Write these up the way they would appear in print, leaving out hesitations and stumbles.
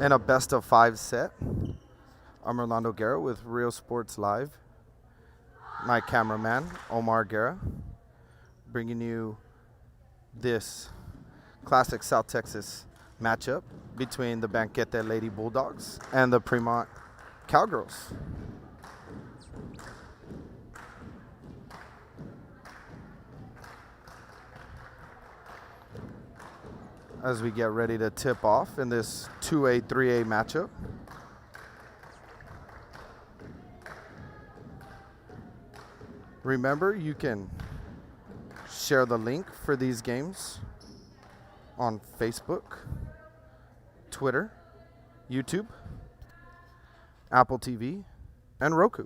In a best of 5 set. I'm Orlando Guerra with Real Sports Live. My cameraman, Omar Guerra, bringing you this classic South Texas matchup between the Banquete Lady Bulldogs and the Premont Cowgirls. As we get ready to tip off in this 2A, 3A matchup. Remember, you can share the link for these games on Facebook, Twitter, YouTube, Apple TV, and Roku.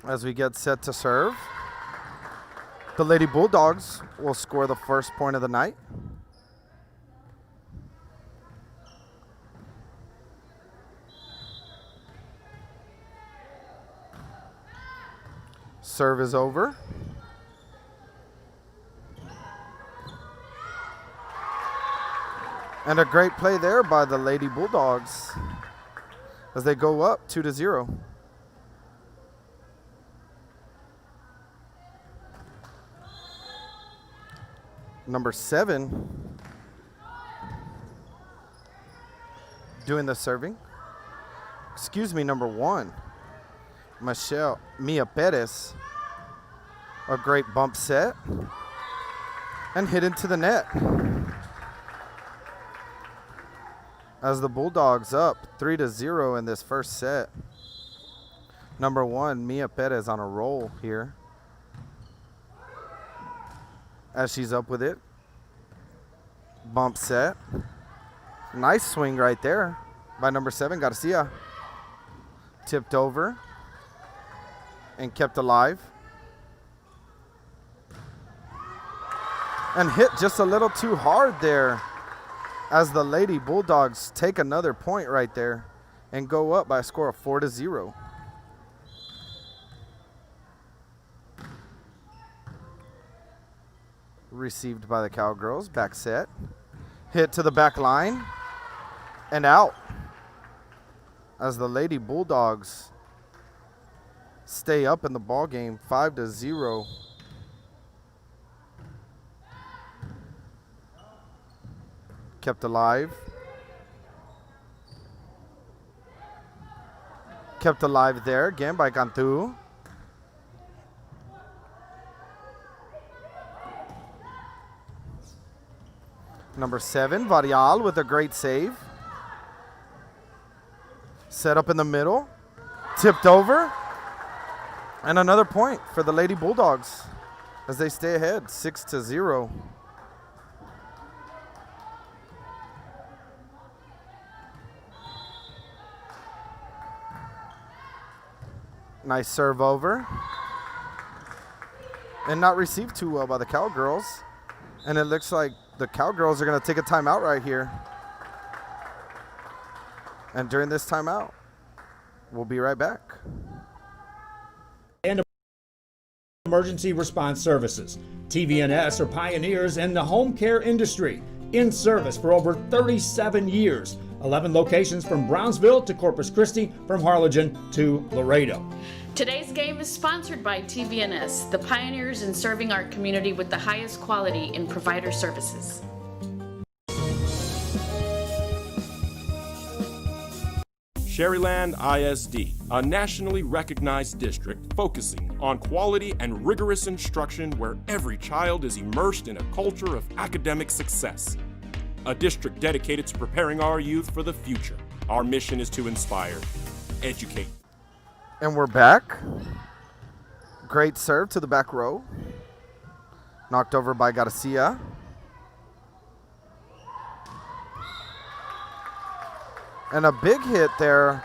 As we get set to serve, the Lady Bulldogs will score the first point of the night. Serve is over. And a great play there by the Lady Bulldogs as they go up 2-0. Number 7 doing the serving. Excuse me, number 1. Mia Perez. A great bump set and hit into the net. As the Bulldogs up 3-0 in this first set. Number 1, Mia Perez on a roll here. As she's up with it. Bump set. Nice swing right there by number 7, Garcia. Tipped over and kept alive. And hit just a little too hard there as the Lady Bulldogs take another point right there and go up by a score of 4-0. Received by the Cowgirls, back set. Hit to the back line and out as the Lady Bulldogs stay up in the ball game 5-0. Kept alive. Kept alive there again by Cantu. Number 7, Varial with a great save. Set up in the middle. Tipped over. And another point for the Lady Bulldogs as they stay ahead 6-0. Nice serve over. And not received too well by the Cowgirls. And it looks like the Cowgirls are going to take a timeout right here. And during this timeout, we'll be right back. And emergency response services. TVNS are pioneers in the home care industry, in service for over 37 years. 11 locations from Brownsville to Corpus Christi, from Harlingen to Laredo. Today's game is sponsored by TVNS, the pioneers in serving our community with the highest quality in provider services. Sherryland ISD, a nationally recognized district focusing on quality and rigorous instruction where every child is immersed in a culture of academic success. A district dedicated to preparing our youth for the future. Our mission is to inspire, educate. And we're back. Great serve to the back row. Knocked over by Garcia. And a big hit there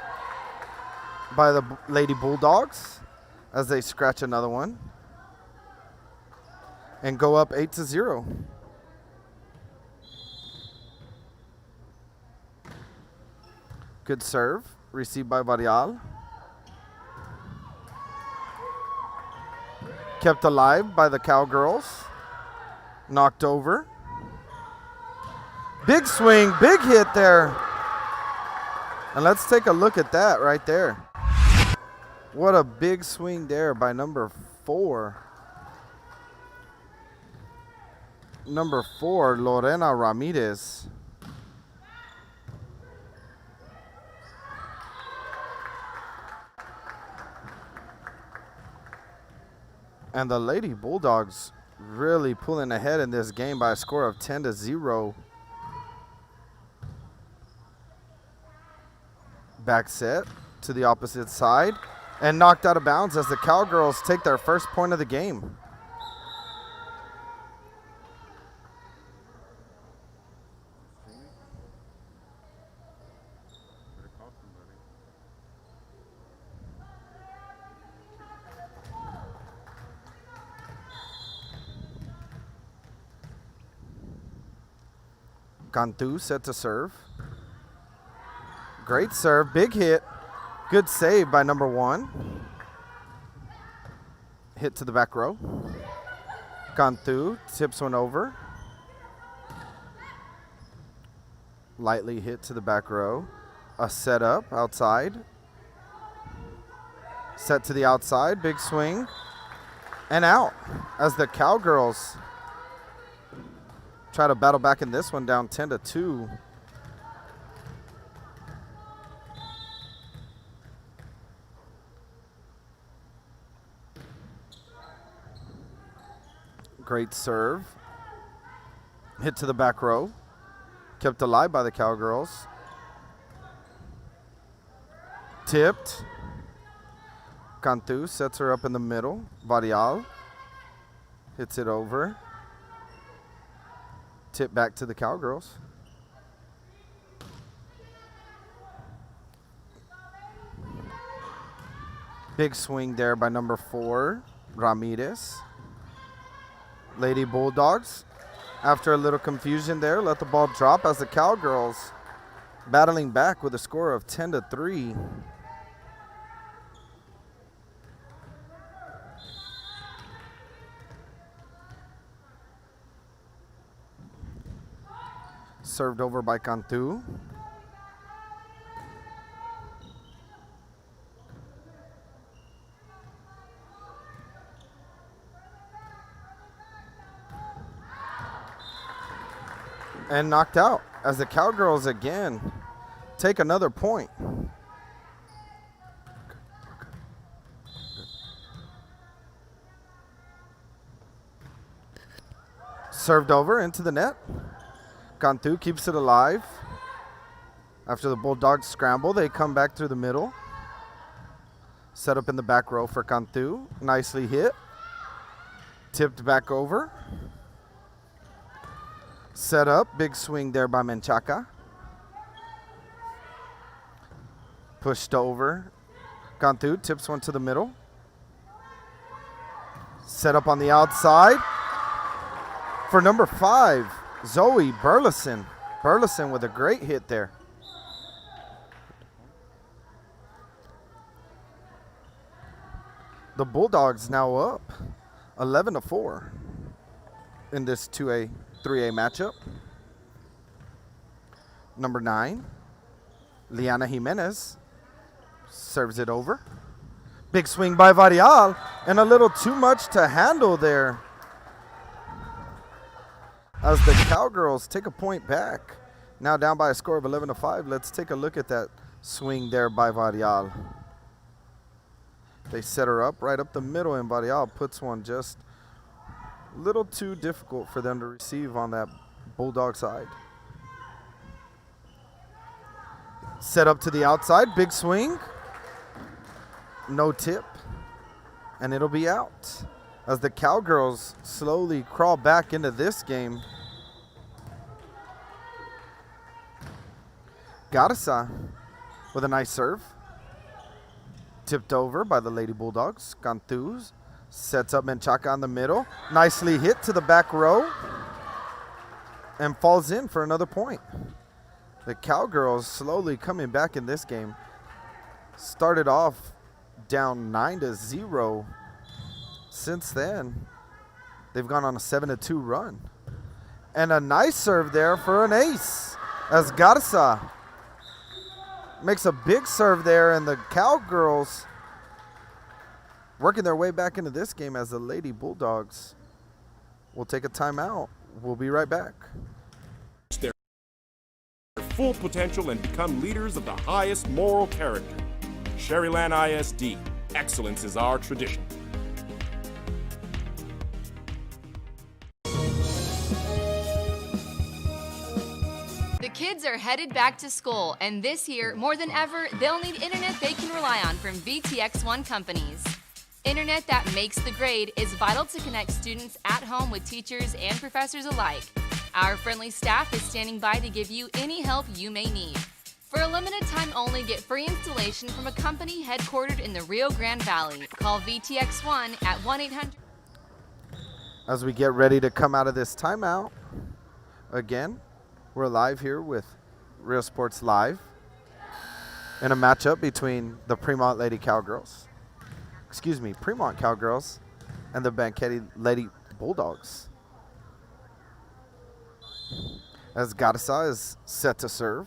by the Lady Bulldogs as they scratch another one and go up 8-0. Good serve received by Varial. Kept alive by the Cowgirls. Knocked over. Big swing, big hit there. And let's take a look at that right there. What a big swing there by number 4. Number 4, Lorena Ramirez. And the Lady Bulldogs really pulling ahead in this game by a score of 10-0. Back set to the opposite side and knocked out of bounds as the Cowgirls take their first point of the game. Cantu set to serve. Great serve, big hit. Good save by number 1. Hit to the back row. Cantu tips one over. Lightly hit to the back row. A setup outside. Set to the outside, big swing. And out as the Cowgirls try to battle back in this one, down 10-2. Great serve. Hit to the back row. Kept alive by the Cowgirls. Tipped. Cantu sets her up in the middle. Varial hits it over. Tip back to the Cowgirls. Big swing there by number 4, Ramirez. Lady Bulldogs, after a little confusion there, let the ball drop as the Cowgirls battling back with a score of 10-3. Served over by Cantu. And knocked out as the Cowgirls again take another point. Served over into the net. Cantu keeps it alive. After the Bulldogs scramble, they come back through the middle. Set up in the back row for Cantu. Nicely hit. Tipped back over. Set up. Big swing there by Menchaca. Pushed over. Cantu tips one to the middle. Set up on the outside. For number 5, Zoe Burleson. Burleson with a great hit there. The Bulldogs now up 11-4 in this 2A, 3A matchup. Number 9, Liana Jimenez serves it over. Big swing by Varial, and a little too much to handle there as the Cowgirls take a point back. Now down by a score of 11-5. Let's take a look at that swing there by Varial. They set her up right up the middle, and Varial puts one just a little too difficult for them to receive on that Bulldog side. Set up to the outside, big swing. No tip, and it'll be out as the Cowgirls slowly crawl back into this game. Garza with a nice serve. Tipped over by the Lady Bulldogs. Cantu sets up Menchaca on the middle. Nicely hit to the back row and falls in for another point. The Cowgirls slowly coming back in this game. started off down 9-0. Since then, they've gone on a 7-2 run. And a nice serve there for an ace as Garza makes a big serve there, and the Cowgirls working their way back into this game as the Lady Bulldogs will take a timeout. We'll be right back. Their full potential and become leaders of the highest moral character. Sherryland ISD, excellence is our tradition. The kids are headed back to school, and this year, more than ever, they'll need internet they can rely on from VTX1 companies. Internet that makes the grade is vital to connect students at home with teachers and professors alike. Our friendly staff is standing by to give you any help you may need. For a limited time only, get free installation from a company headquartered in the Rio Grande Valley. Call VTX1 at 1-800. As we get ready to come out of this timeout, again, we're live here with Real Sports Live in a matchup between the Premont Cowgirls and the Banquete Lady Bulldogs. As Garza is set to serve.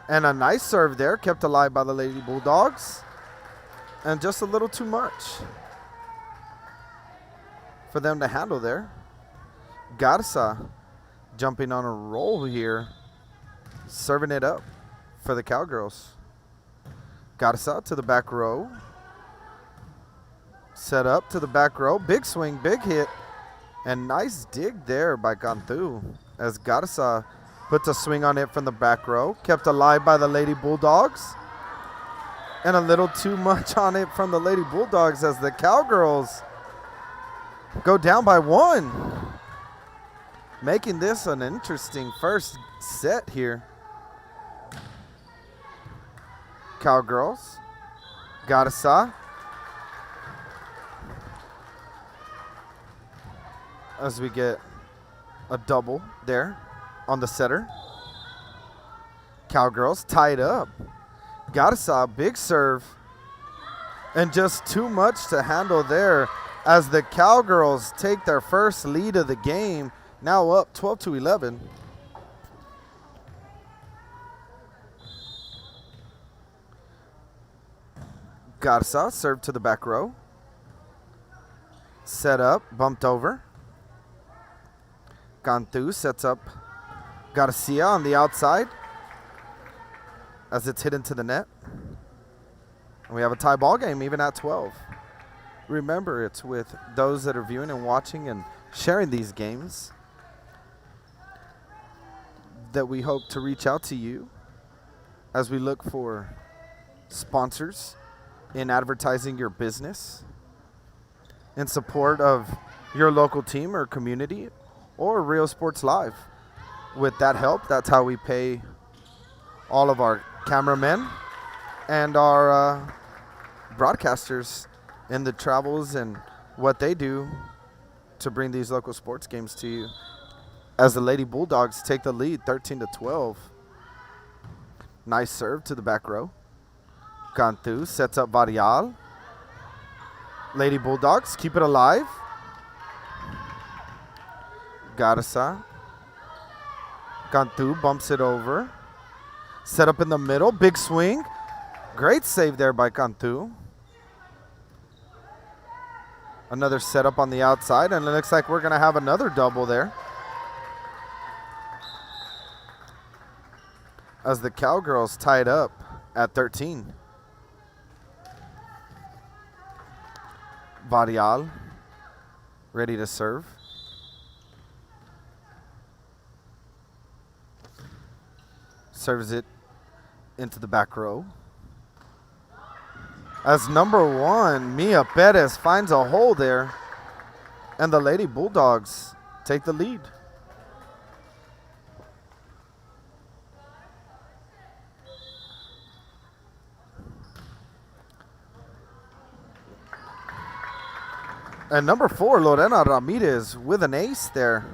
And a nice serve there, kept alive by the Lady Bulldogs. And just a little too much for them to handle there. Garza jumping on a roll here, serving it up for the Cowgirls. Garza to the back row. Set up to the back row. Big swing, big hit. And nice dig there by Cantu as Garza puts a swing on it from the back row. Kept alive by the Lady Bulldogs. And a little too much on it from the Lady Bulldogs as the Cowgirls go down by 1. Making this an interesting first set here. Cowgirls. Garza. As we get a double there on the setter. Cowgirls tied up. Garza, big serve. And just too much to handle there as the Cowgirls take their first lead of the game. Now up 12-11. Garza served to the back row. Set up, bumped over. Cantu sets up Garcia on the outside as it's hit into the net. And we have a tie ball game even at 12. Remember, it's with those that are viewing and watching and sharing these games that we hope to reach out to you as we look for sponsors in advertising your business in support of your local team or community or Real Sports Live. With that help, that's how we pay all of our cameramen and our broadcasters in the travels and what they do to bring these local sports games to you. As the Lady Bulldogs take the lead 13-12. Nice serve to the back row. Cantu sets up Varial. Lady Bulldogs keep it alive. Garza. Cantu bumps it over. Set up in the middle. Big swing. Great save there by Cantu. Another setup on the outside, and it looks like we're going to have another double there. As the Cowgirls tied up at 13. Varial ready to serve. Serves it into the back row. As number 1, Mia Perez finds a hole there, and the Lady Bulldogs take the lead. And number 4, Lorena Ramirez with an ace there.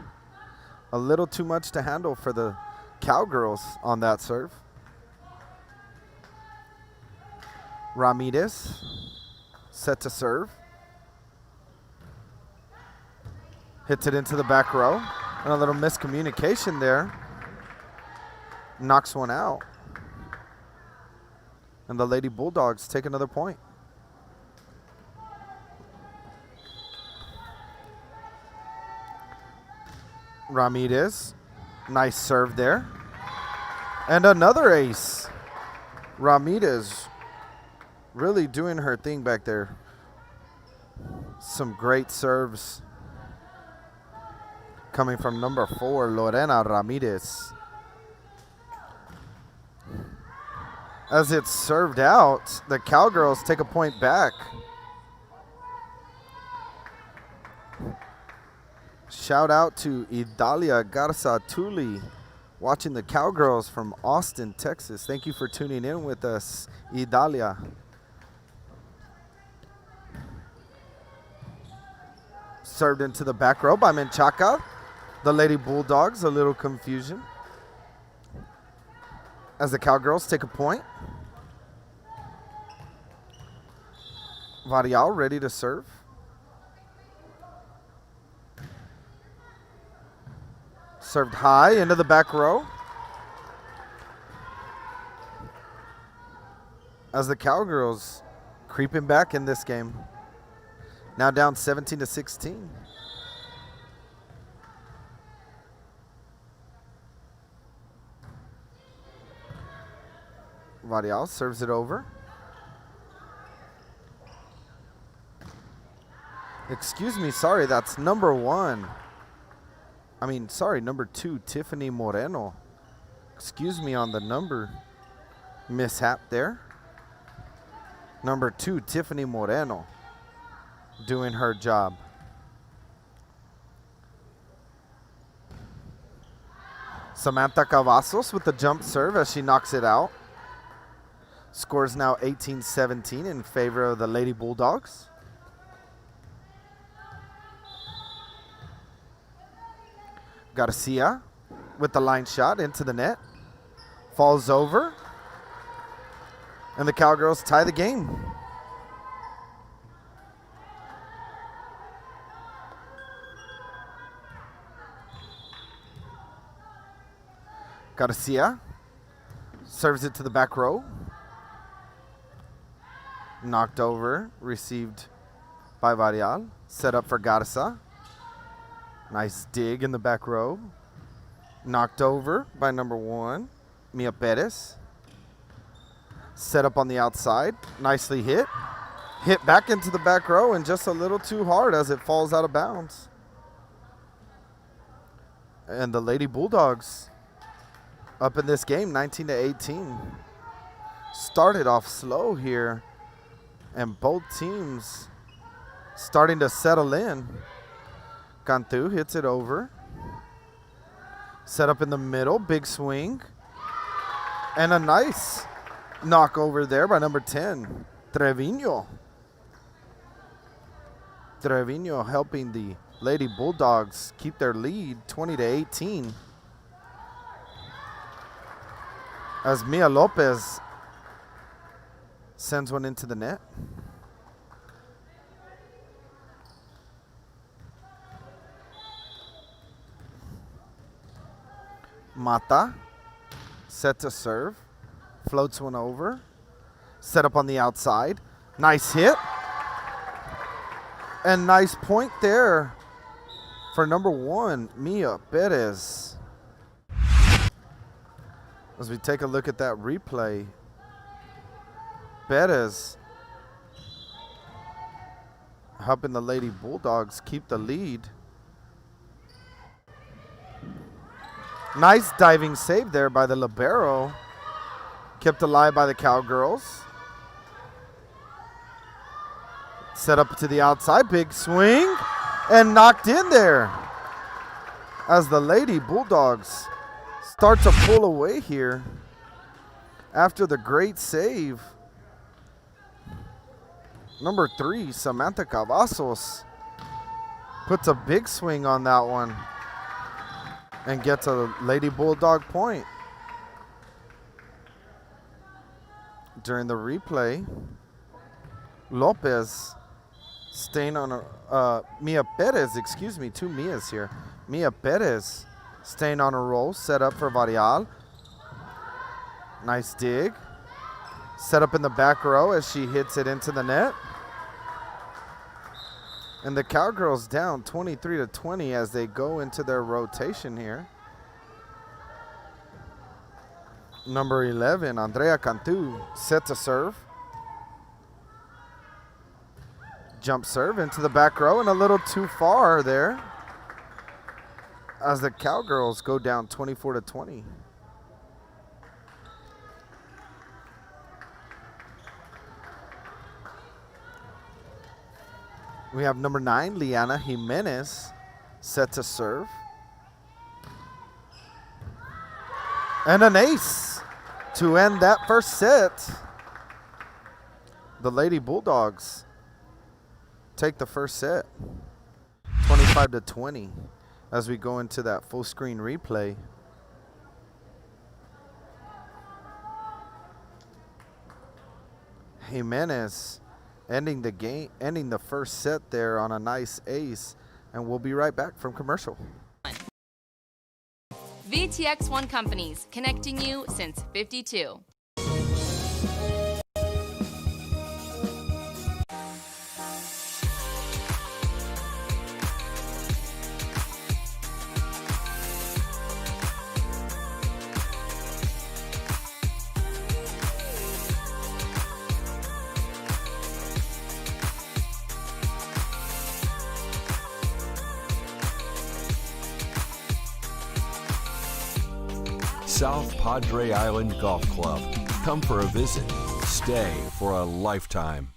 A little too much to handle for the Cowgirls on that serve. Ramirez set to serve. Hits it into the back row. And a little miscommunication there. Knocks one out. And the Lady Bulldogs take another point. Ramirez, nice serve there. And another ace. Ramirez really doing her thing back there. Some great serves coming from number 4, Lorena Ramirez. As it's served out, the Cowgirls take a point back. Shout out to Idalia Garza Tuli, watching the Cowgirls from Austin, Texas. Thank you for tuning in with us, Idalia. Served into the back row by Menchaca. The Lady Bulldogs, a little confusion. As the Cowgirls take a point. Varial ready to serve. Served high into the back row. As the Cowgirls creeping back in this game. Now down 17-16. Varial serves it over. Excuse me, sorry, that's number 2, Tiffany Moreno. Excuse me on the number mishap there. Number 2, Tiffany Moreno, doing her job. Samantha Cavazos with the jump serve as she knocks it out. Scores now 18-17 in favor of the Lady Bulldogs. Garcia with the line shot into the net. Falls over. And the Cowgirls tie the game. Garcia serves it to the back row. Knocked over, received by Varial. Set up for Garza. Nice dig in the back row. Knocked over by number 1, Mia Perez. Set up on the outside. Nicely hit. Hit back into the back row and just a little too hard as it falls out of bounds. And the Lady Bulldogs up in this game, 19-18. Started off slow here. And both teams starting to settle in. Cantu hits it over. Set up in the middle. Big swing. And a nice knock over there by number 10, Trevino. Trevino helping the Lady Bulldogs keep their lead 20-18. As Mia Lopez sends one into the net. Mata set to serve. Floats one over. Set up on the outside. Nice hit. And nice point there for number 1, Mia Perez. As we take a look at that replay, Perez helping the Lady Bulldogs keep the lead. Nice diving save there by the libero. Kept alive by the Cowgirls. Set up to the outside. Big swing. And knocked in there. As the Lady Bulldogs start to pull away here after the great save. Number 3, Samantha Cavazos puts a big swing on that one and gets a Lady Bulldog point. During the replay, Lopez staying on a, Mia Perez, excuse me, two Mias here. Mia Perez staying on a roll, set up for Varial. Nice dig. Set up in the back row as she hits it into the net. And the Cowgirls down 23-20 as they go into their rotation here. Number 11, Andrea Cantu, set to serve. Jump serve into the back row and a little too far there as the Cowgirls go down 24-20. We have number 9, Liana Jimenez, set to serve. And an ace to end that first set. The Lady Bulldogs take the first set, 25-20, as we go into that full screen replay. Jimenez ending the game, ending the first set there on a nice ace, and we'll be right back from commercial. VTX1 Companies, connecting you since '52. South Padre Island Golf Club. Come for a visit. Stay for a lifetime.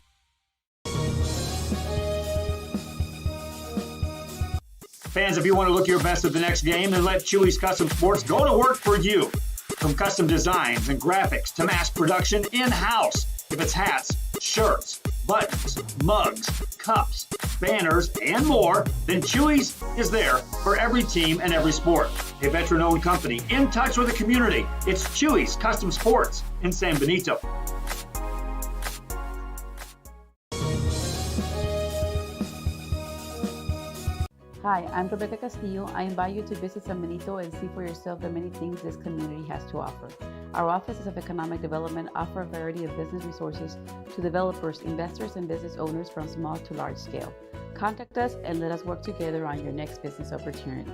Fans, if you want to look your best at the next game, then let Chewy's Custom Sports go to work for you. From custom designs and graphics to mass production in-house. If it's hats, shirts, buttons, mugs, cups, banners, and more, then Chewy's is there for every team and every sport. A veteran-owned company in touch with the community. It's Chewy's Custom Sports in San Benito. Hi, I'm Rebecca Castillo. I invite you to visit San Benito and see for yourself the many things this community has to offer. Our offices of economic development offer a variety of business resources to developers, investors, and business owners from small to large scale. Contact us and let us work together on your next business opportunity.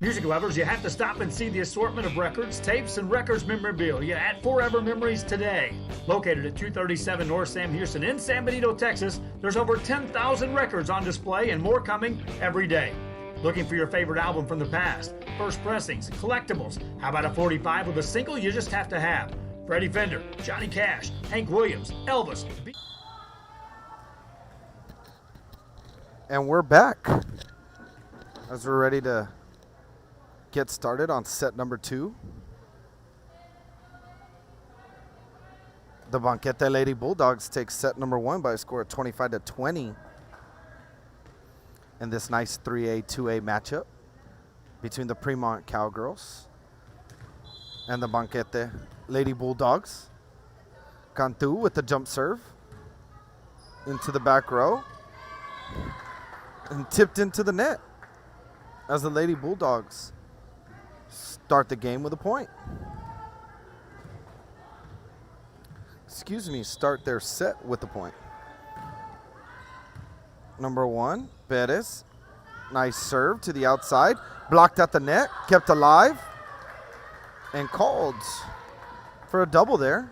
Music lovers, you have to stop and see the assortment of records, tapes, and records memorabilia at Forever Memories today. Located at 237 North Sam Houston in San Benito, Texas, there's over 10,000 records on display and more coming every day. Looking for your favorite album from the past, first pressings, collectibles. How about a 45 with a single you just have to have? Freddie Fender, Johnny Cash, Hank Williams, Elvis. And we're back as we're ready to get started on set number 2. The Banquete Lady Bulldogs take set number 1 by a score of 25-20 in this nice 3A, 2A matchup between the Premont Cowgirls and the Banquete Lady Bulldogs. Cantu with the jump serve into the back row and tipped into the net as the Lady Bulldogs start the game with a point. Start their set with a point. Number 1, Perez. Nice serve to the outside. Blocked at the net, kept alive, and called for a double there.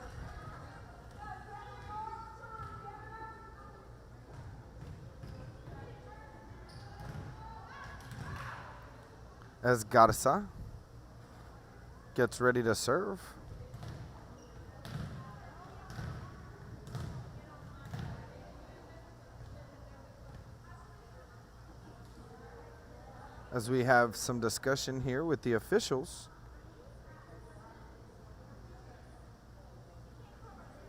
As Garza gets ready to serve. As we have some discussion here with the officials,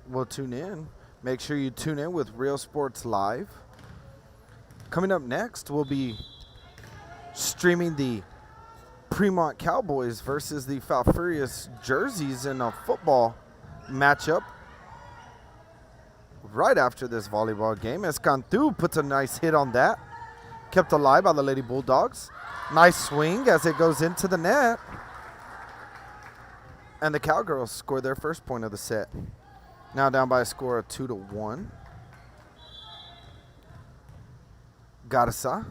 we'll tune in. Make sure you tune in with Real Sports Live. Coming up next, we'll be streaming the Premont Cowboys versus the Falfurrias Jerseys in a football matchup right after this volleyball game, as Cantu puts a nice hit on that. Kept alive by the Lady Bulldogs. Nice swing as it goes into the net. And the Cowgirls score their first point of the set. Now down by a score of 2-1. Garza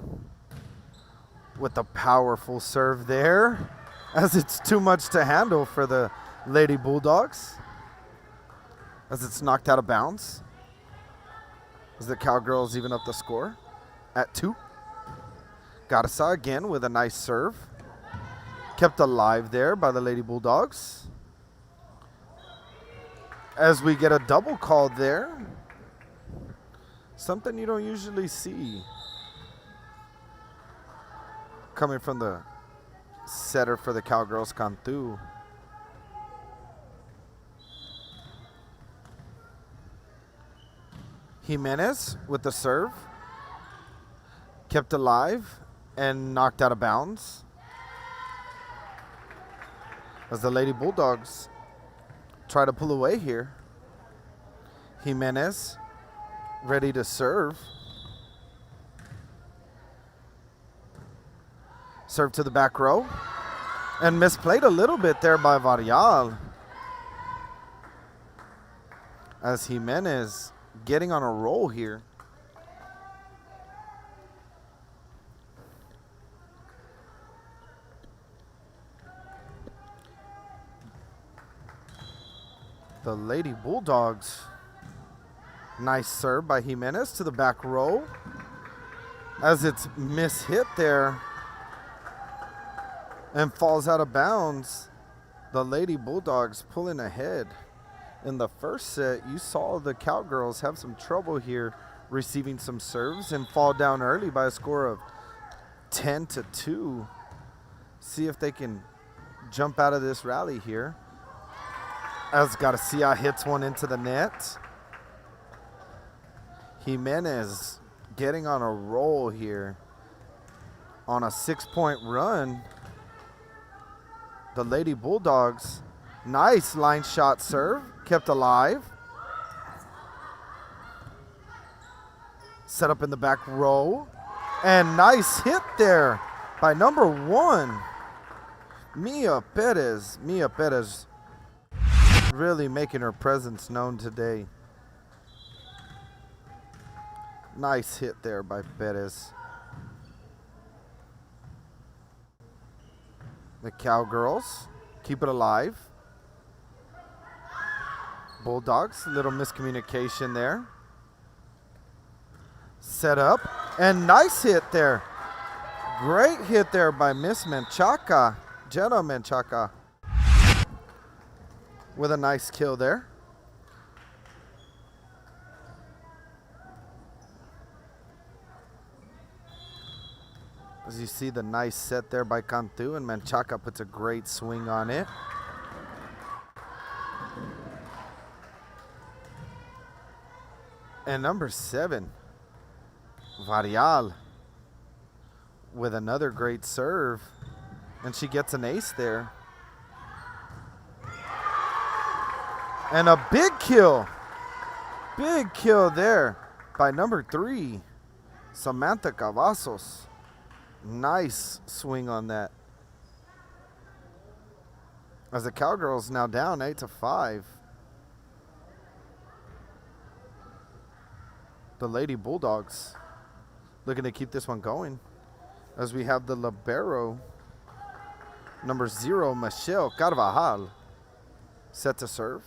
with a powerful serve there, as it's too much to handle for the Lady Bulldogs, as it's knocked out of bounds. As the Cowgirls even up the score at 2. Garza again with a nice serve. Kept alive there by the Lady Bulldogs. As we get a double call there. Something you don't usually see coming from the setter for the Cowgirls, Cantu. Jimenez with the serve. Kept alive and knocked out of bounds. As the Lady Bulldogs try to pull away here. Jimenez ready to serve. Serve to the back row. And misplayed a little bit there by Varial. As Jimenez getting on a roll here. The Lady Bulldogs. Nice serve by Jimenez to the back row. As it's mishit there and falls out of bounds. The Lady Bulldogs pulling ahead. In the first set, you saw the Cowgirls have some trouble here receiving some serves and fall down early by a score of 10-2. See if they can jump out of this rally here. As Garcia hits one into the net. Jimenez getting on a roll here on a 6-point run. The Lady Bulldogs, nice line shot serve, kept alive. Set up in the back row. And nice hit there by number 1, Mia Perez. Mia Perez really making her presence known today. Nice hit there by Perez. The Cowgirls keep it alive. Bulldogs, little miscommunication there. Set up, and nice hit there. Great hit there by Miss Menchaca, Jenna Menchaca, with a nice kill there. As you see the nice set there by Cantu, and Menchaca puts a great swing on it. And number 7, Varial, with another great serve. And she gets an ace there. And a big kill. Big kill there by number 3, Samantha Cavazos. Nice swing on that. As the Cowgirls now down 8-5. The Lady Bulldogs looking to keep this one going. As we have the libero, number 0, Michelle Carvajal, set to serve.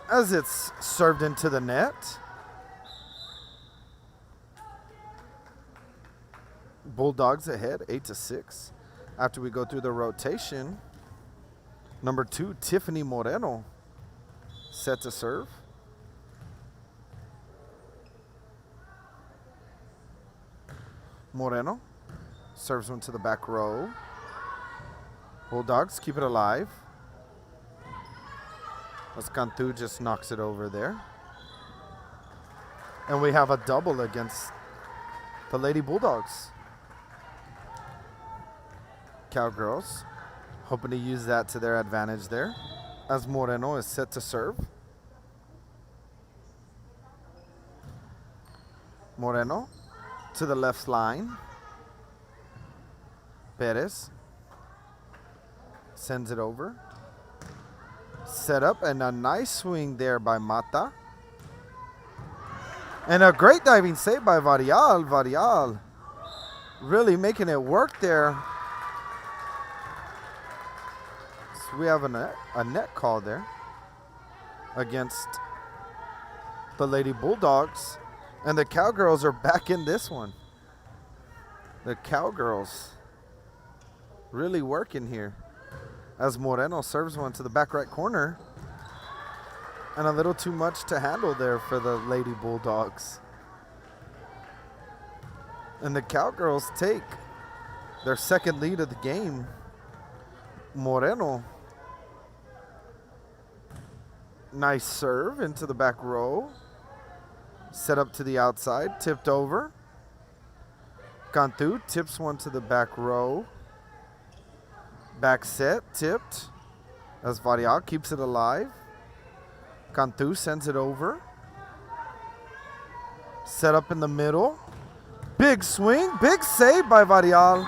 As it's served into the net. Bulldogs ahead 8-6. After we go through the rotation, number 2, Tiffany Moreno, set to serve. Moreno serves one to the back row. Bulldogs keep it alive. As Cantu just knocks it over there. And we have a double against the Lady Bulldogs. Cowgirls hoping to use that to their advantage there as Moreno is set to serve. Moreno to the left line. Perez sends it over. Set up and a nice swing there by Mata. And a great diving save by Varial. Varial really making it work there. So we have a net call there against the Lady Bulldogs. And the Cowgirls are back in this one. The Cowgirls really working here as Moreno serves one to the back right corner. And a little too much to handle there for the Lady Bulldogs. And the Cowgirls take their second lead of the game. Moreno. Nice serve into the back row. Set up to the outside, tipped over. Cantu tips one to the back row. Back set, tipped. As Varial keeps it alive. Cantu sends it over. Set up in the middle. Big swing, big save by Varial.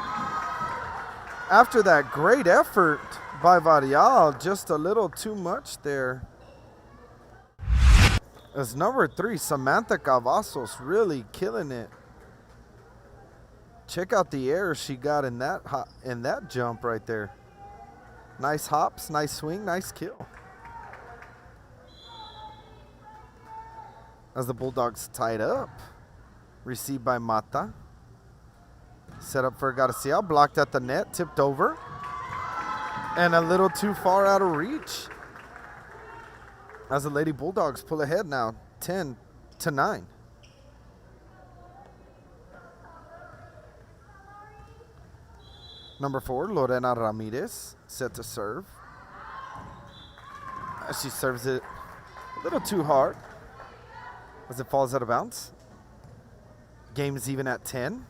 After that great effort by Varial, just a little too much there. As number 3, Samantha Cavazos, really killing it. Check out the air she got in that jump right there. Nice hops, nice swing, nice kill. As the Bulldogs tied up. Received by Mata. Set up for Garcia, blocked at the net, tipped over. And a little too far out of reach. As the Lady Bulldogs pull ahead now, 10-9. Number 4, Lorena Ramirez, set to serve. As she serves it a little too hard as it falls out of bounds. Game is even at 10.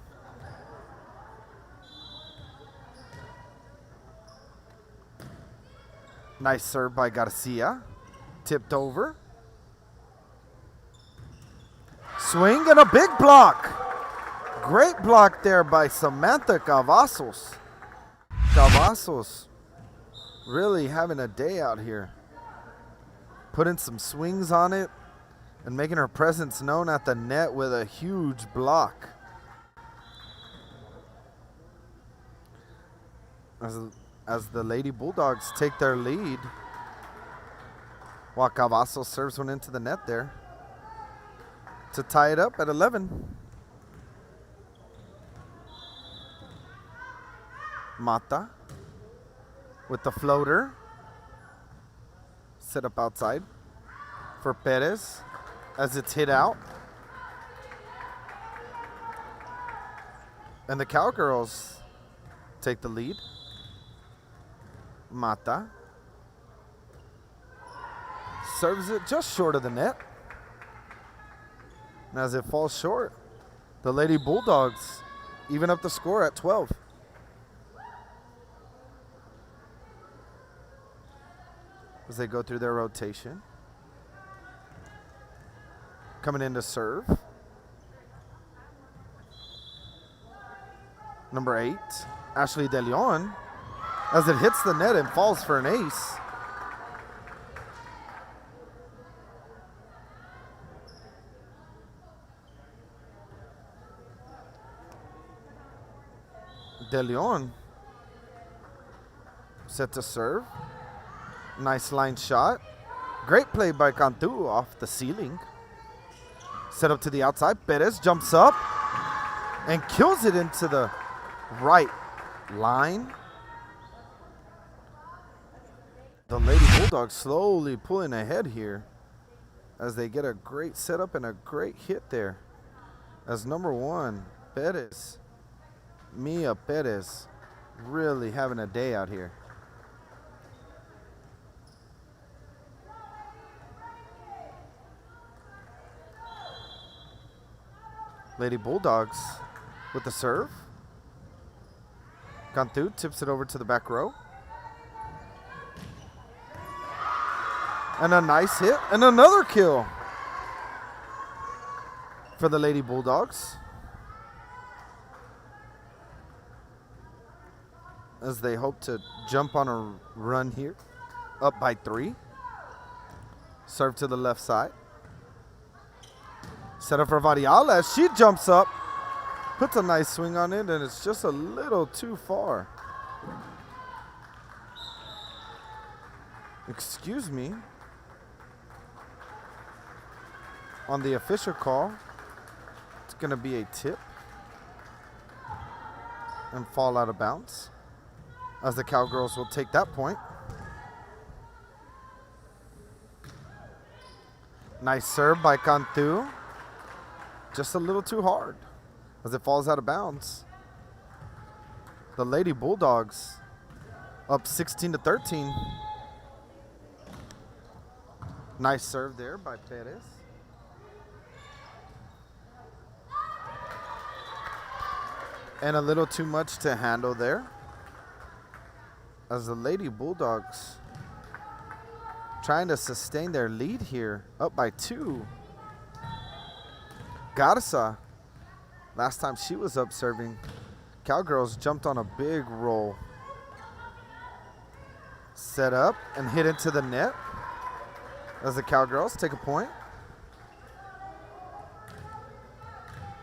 Nice serve by Garcia. Tipped over. Swing and a big block. Great block there by Samantha Cavazos. Cavazos really having a day out here. Putting some swings on it and making her presence known at the net with a huge block. As the Lady Bulldogs take their lead. While Cavazos serves one into the net there to tie it up at 11. Mata with the floater. Set up outside for Perez as it's hit out. And the Cowgirls take the lead. Mata serves it just short of the net. And as it falls short, the Lady Bulldogs even up the score at 12. As they go through their rotation. Coming in to serve. Number 8, Ashley De Leon, as it hits the net and falls for an ace. De Leon set to serve. Nice line shot. Great play by Cantu off the ceiling. Set up to the outside. Perez jumps up and kills it into the right line. The Lady Bulldogs slowly pulling ahead here as they get a great setup and a great hit there. As number 1, Perez, Mia Perez, really having a day out here. Lady Bulldogs with the serve. Cantu tips it over to the back row. And a nice hit and another kill for the Lady Bulldogs, as they hope to jump on a run here, up by 3. Serve to the left side. Set up for Varial as she jumps up, puts a nice swing on it, and it's just a little too far. Excuse me. On the official call, it's going to be a tip and fall out of bounds, as the Cowgirls will take that point. Nice serve by Cantu. Just a little too hard as it falls out of bounds. The Lady Bulldogs up 16-13. Nice serve there by Perez. And a little too much to handle there, as the Lady Bulldogs trying to sustain their lead here, up by 2. Garza, last time she was up serving, Cowgirls jumped on a big roll. Set up and hit into the net as the Cowgirls take a point.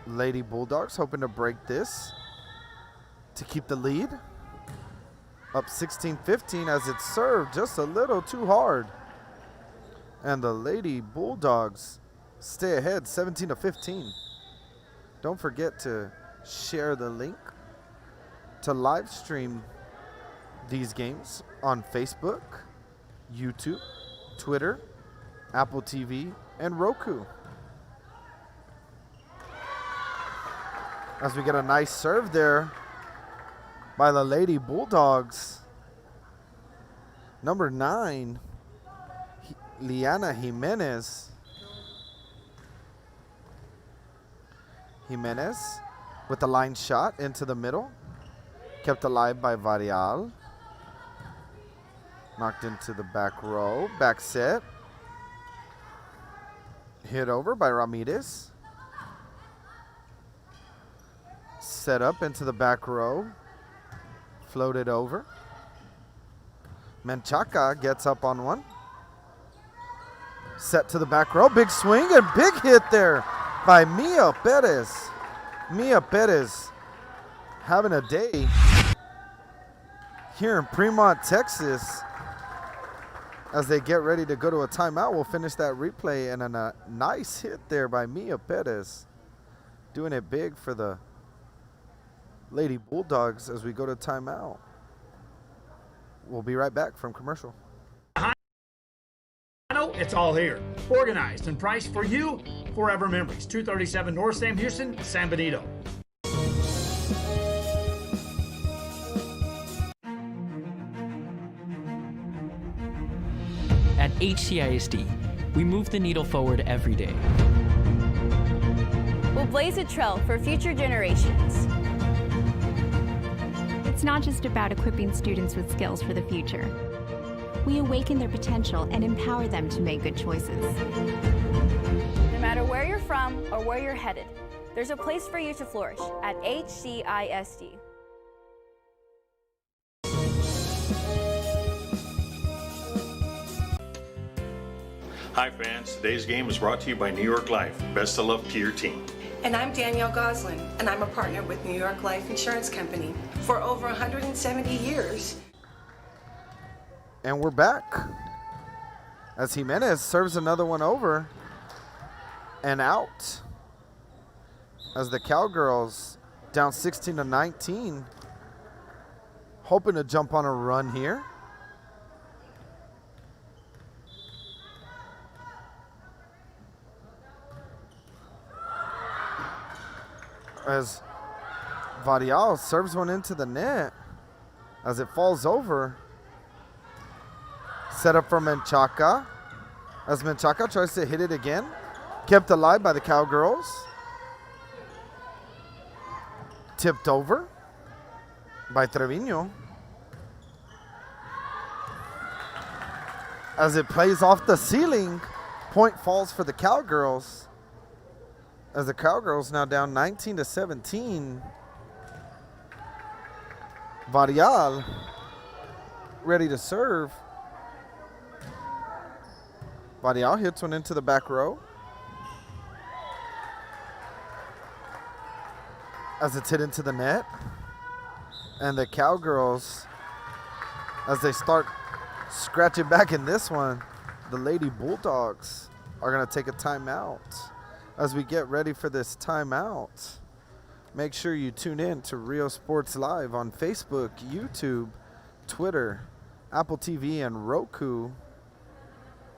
Lady Bulldogs hoping to break this to keep the lead. Up 16-15 as it's served just a little too hard. And the Lady Bulldogs stay ahead 17-15. Don't forget to share the link to live stream these games on Facebook, YouTube, Twitter, Apple TV, and Roku. As we get a nice serve there by the Lady Bulldogs. Number 9, Liana Jimenez. Jimenez with the line shot into the middle. Kept alive by Varial. Knocked into the back row. Back set. Hit over by Ramirez. Set up into the back row. Floated over. Menchaca gets up on one. Set to the back row. Big swing and big hit there by Mia Perez. Mia Perez having a day here in Premont, Texas, as they get ready to go to a timeout. We'll finish that replay, and a nice hit there by Mia Perez, doing it big for the Lady Bulldogs as we go to timeout. We'll be right back from commercial. It's all here, organized and priced for you. Forever Memories, 237 North Sam Houston, San Benito. At HCISD, we move the needle forward every day. We'll blaze a trail for future generations. It's not just about equipping students with skills for the future. We awaken their potential and empower them to make good choices. No matter where you're from or where you're headed, there's a place for you to flourish at HCISD. Hi fans, today's game is brought to you by New York Life. Best of luck to your team. And I'm Danielle Goslin, and I'm a partner with New York Life Insurance Company for over 170 years. And we're back as Jimenez serves another one over and out, as the Cowgirls down 16-19, hoping to jump on a run here. As Varial serves one into the net as it falls over. Set up for Menchaca as Menchaca tries to hit it again. Kept alive by the Cowgirls. Tipped over. by Trevino. As it plays off the ceiling, point falls for the Cowgirls. As the Cowgirls now down 19-17. Varial ready to serve. Varial hits one into the back row. As it's hit into the net. And the Cowgirls, as they start scratching back in this one, the Lady Bulldogs are going to take a timeout. As we get ready for this timeout, make sure you tune in to Rio Sports Live on Facebook, YouTube, Twitter, Apple TV, and Roku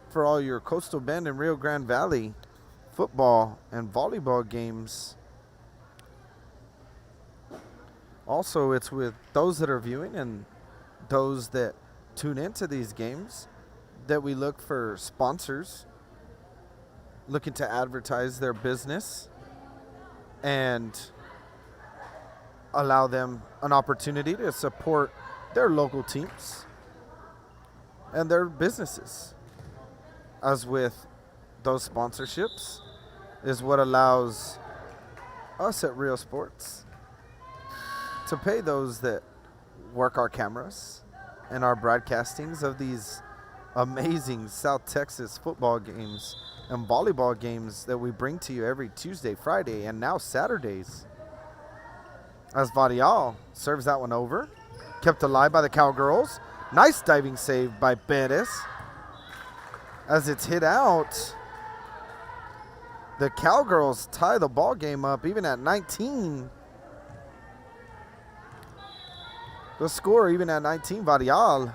for all your Coastal Bend and Rio Grande Valley football and volleyball games. Also, it's with those that are viewing and those that tune into these games that we look for sponsors looking to advertise their business and allow them an opportunity to support their local teams and their businesses. As with those sponsorships is what allows us at Rio Sports to pay those that work our cameras and our broadcastings of these amazing South Texas football games and volleyball games that we bring to you every Tuesday, Friday, and now Saturdays. As Varial serves that one over. Kept alive by the Cowgirls. Nice diving save by Perez. As it's hit out, the Cowgirls tie the ball game up even at 19. The score even at 19, Varial.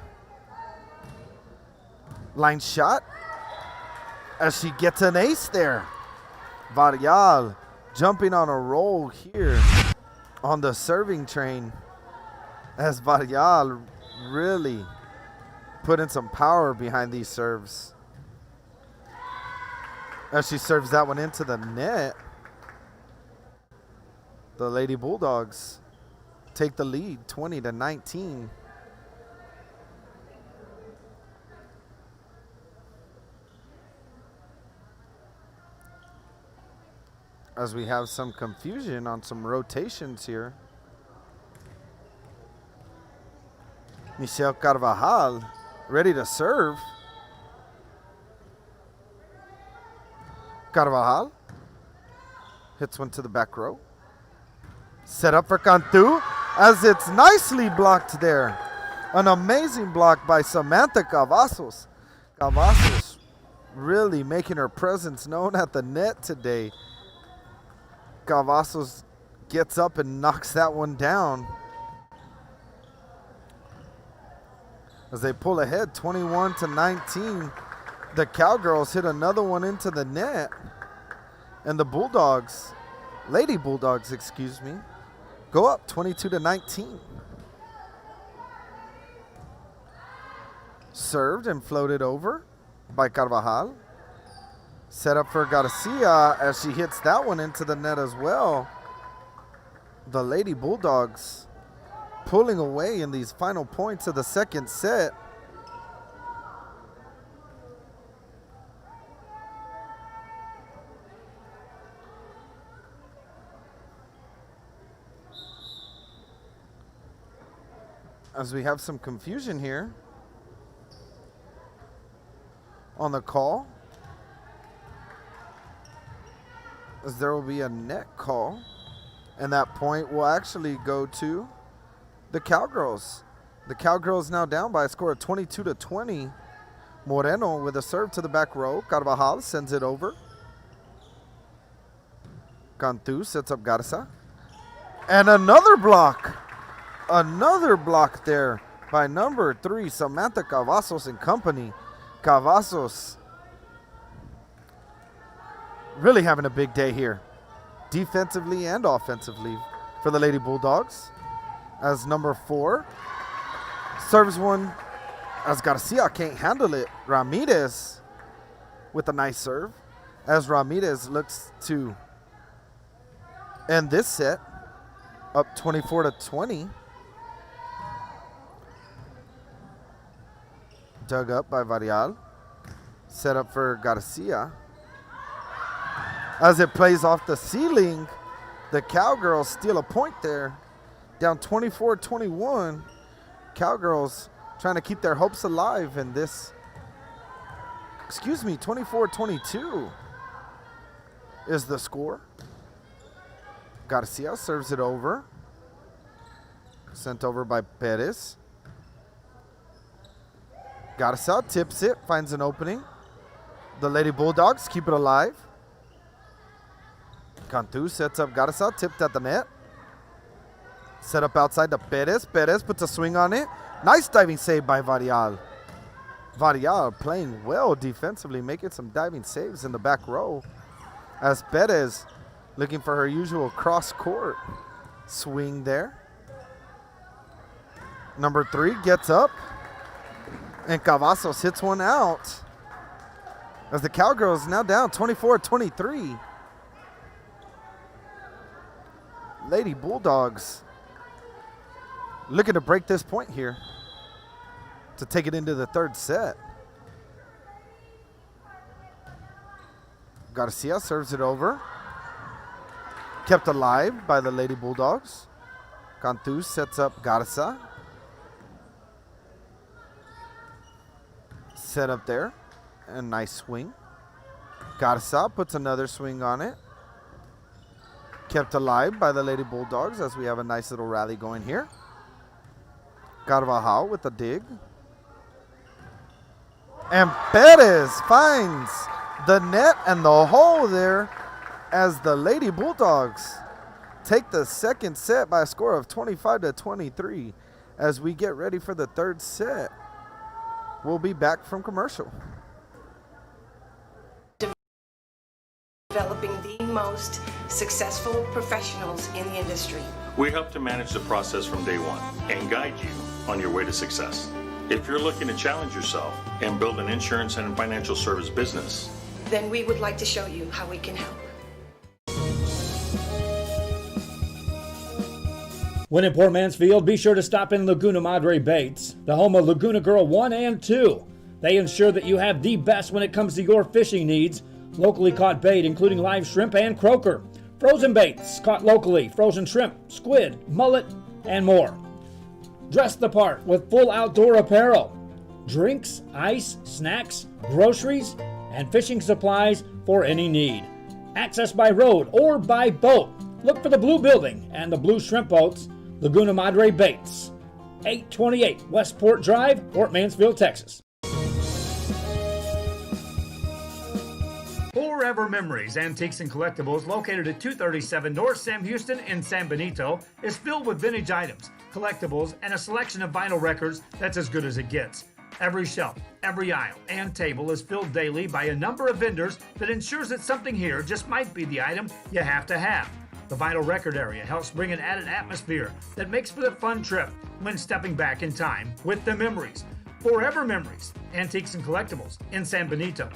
Line shot as she gets an ace there. Varial jumping on a roll here on the serving train as Varial really putting some power behind these serves. As she serves that one into the net, the Lady Bulldogs take the lead 20-19. As we have some confusion on some rotations here. Michelle Carvajal ready to serve. Carvajal hits one to the back row. Set up for Cantu as it's nicely blocked there. An amazing block by Samantha Cavazos. Cavazos really making her presence known at the net today. Cavazos gets up and knocks that one down. As they pull ahead 21-19, the Cowgirls hit another one into the net. And the Bulldogs, Lady Bulldogs, excuse me, go up 22-19. Served and floated over by Carvajal. Set up for Garcia as she hits that one into the net as well. The Lady Bulldogs pulling away in these final points of the second set. As we have some confusion here on the call, as there will be a net call, and that point will actually go to the Cowgirls. The Cowgirls now down by a score of 22-20. Moreno with a serve to the back row. Carvajal sends it over. Cantu sets up Garza. And another block. Another block there by number 3, Samantha Cavazos and company. Cavazos really having a big day here, defensively and offensively for the Lady Bulldogs. As number 4 serves one as Garcia can't handle it. Ramirez with a nice serve as Ramirez looks to end this set up 24-20. Dug up by Varial. Set up for Garcia. As it plays off the ceiling, the Cowgirls steal a point there. Down 24-21. Cowgirls trying to keep their hopes alive in this. 24-22 is the score. Garcia serves it over. Sent over by Perez. Garza tips it, finds an opening. The Lady Bulldogs keep it alive. Cantu sets up Garza, tipped at the net. Set up outside to Perez. Perez puts a swing on it. Nice diving save by Varial. Varial playing well defensively, making some diving saves in the back row. As Perez looking for her usual cross-court swing there. Number 3 gets up. And Cavazos hits one out. As the Cowgirls now down 24-23. Lady Bulldogs looking to break this point here to take it into the third set. Garcia serves it over. Kept alive by the Lady Bulldogs. Cantu sets up Garza. Set up there. A nice swing. Garza puts another swing on it. Kept alive by the Lady Bulldogs as we have a nice little rally going here. Carvajal with a dig. And Perez finds the net and the hole there as the Lady Bulldogs take the second set by a score of 25-23 as we get ready for the third set. We'll be back from commercial. Developing the most successful professionals in the industry. We help to manage the process from day one and guide you on your way to success. If you're looking to challenge yourself and build an insurance and financial service business, then we would like to show you how we can help. When in Port Mansfield, be sure to stop in Laguna Madre Baits, the home of Laguna Girl 1 and 2. They ensure that you have the best when it comes to your fishing needs. Locally caught bait, including live shrimp and croaker. Frozen baits, caught locally, frozen shrimp, squid, mullet, and more. Dress the part with full outdoor apparel. Drinks, ice, snacks, groceries, and fishing supplies for any need. Access by road or by boat. Look for the blue building and the blue shrimp boats, Laguna Madre Baits. 828 Westport Drive, Port Mansfield, Texas. Forever Memories, Antiques and Collectibles, located at 237 North Sam Houston in San Benito, is filled with vintage items, collectibles, and a selection of vinyl records that's as good as it gets. Every shelf, every aisle, and table is filled daily by a number of vendors that ensures that something here just might be the item you have to have. The vinyl record area helps bring an added atmosphere that makes for the fun trip when stepping back in time with the memories. Forever Memories, Antiques and Collectibles in San Benito.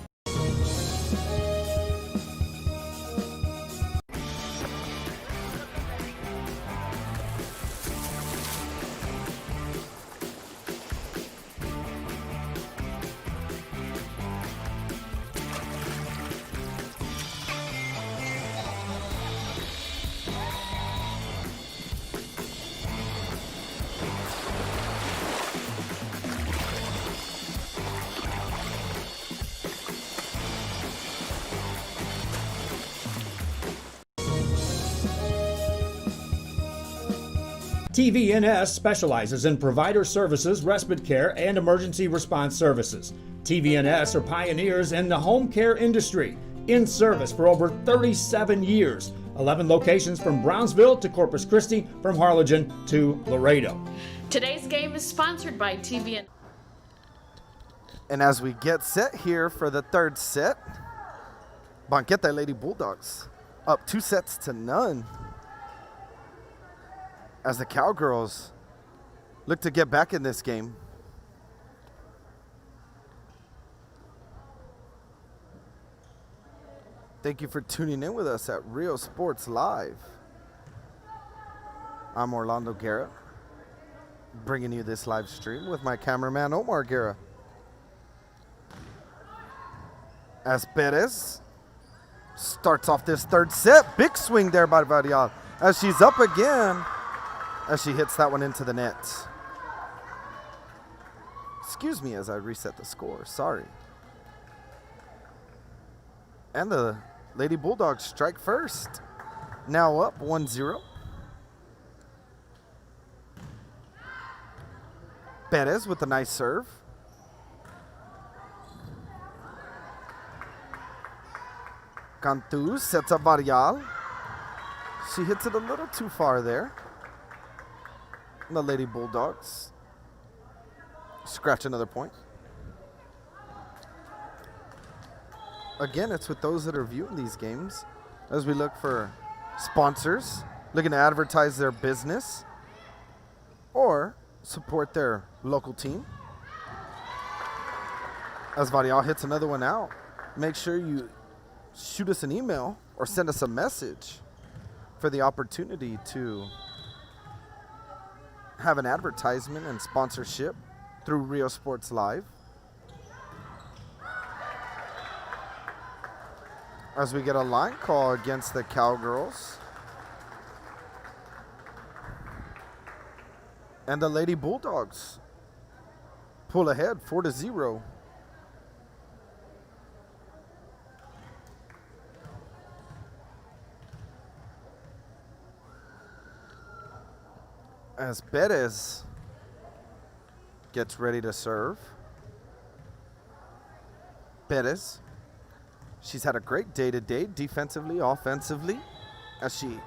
TVNS specializes in provider services, respite care, and emergency response services. TVNS are pioneers in the home care industry, in service for over 37 years. 11 locations from Brownsville to Corpus Christi, from Harlingen to Laredo. Today's game is sponsored by TVNS. And as we get set here for the third set, Banquete Lady Bulldogs up 2-0. As the Cowgirls look to get back in this game. Thank you for tuning in with us at Rio Sports Live. I'm Orlando Guerra, bringing you this live stream with my cameraman Omar Guerra. As Perez starts off this third set. Big swing there by Varial as she's up again as she hits that one into the net. Excuse me as I reset the score. Sorry. And the Lady Bulldogs strike first. Now up 1-0. Perez with a nice serve. Cantu sets up Varial. She hits it a little too far there. And the Lady Bulldogs scratch another point. Again, it's with those that are viewing these games as we look for sponsors looking to advertise their business or support their local team. As Varial hits another one out, make sure you shoot us an email or send us a message for the opportunity to have an advertisement and sponsorship through Rio Sports Live. As we get a line call against the Cowgirls. And the Lady Bulldogs pull ahead 4-0. As Perez gets ready to serve. Perez, she's had a great day-to-day defensively, offensively, as she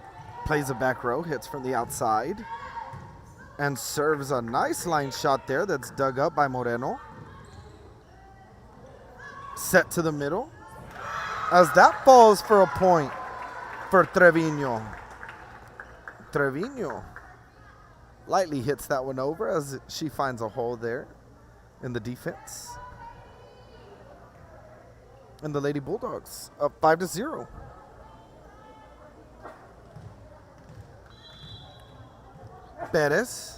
plays a back row, hits from the outside, and serves a nice line shot there that's dug up by Moreno. Set to the middle, as that falls for a point for Trevino. Trevino lightly hits that one over as she finds a hole there in the defense. And the Lady Bulldogs up 5-0. Perez